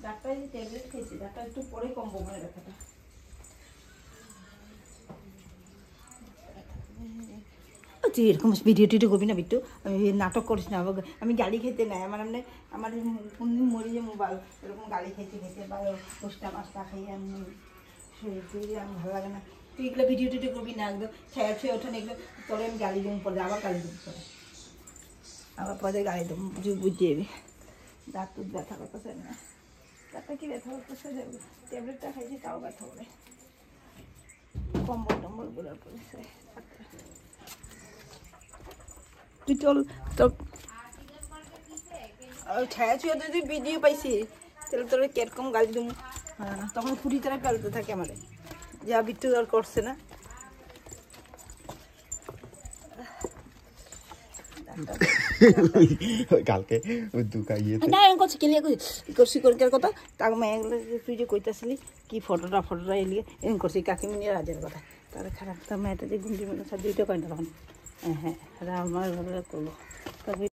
Doctor tablet খেয়েছি, doctor একটু পরে কমবো মনে ব্যথাটা। তুই এরকম ভিডিও টিডিও করবি না বিট্টু, নাটক করিস না। আমি গালি খেতে নাই আমার এমনি, আমার কোনদিন মরি যে মোবাইল এরকম গালি খেতে খেতে বা দশটা পাঁচটা খাই আমি শরীর আমার ভালো লাগে না। তুই এগুলো ভিডিও টিডিও করবি না, একদম ছায়া ছুঁয়ে ওঠেন এগুলো তোরে আমি গালি দেবো পরে, আবার গালি দেবো পরে, আবার পরে গালি দেবো বুঝিয়ে দিবি। দাঁত তুত ব্যথা করতেছে না, দাঁতটা কি ব্যথা করতেছে, ট্যাবলেটটা খাইছি তাও ব্যথা করে, কম্বল টম্বল গুলো পড়েছে। তুই চল তোর ছায়া ছুঁয়ে যদি ভিডিও পাইছি তাহলে তোর কিরকম গালি দেবো। হ্যাঁ তখন ফুটি তারা ফেলতে থাকে আমাদের, যা বিট্টু আর করছে না। কালকে না এরকম করছে কেলিয়া করছি করিকার কথা তাকে মেয়েগুলো তুই যে কইতাছিলি কি ফটোটা এলিয়ে এরকম করছি কাকিমিনি রাজের কথা, তাহলে খারাপ তার মেয়েটা যে গুন্ডি মেয়ে দুইটা কয়টা তখন। হ্যাঁ হ্যাঁ আমার ভালো করবো তবে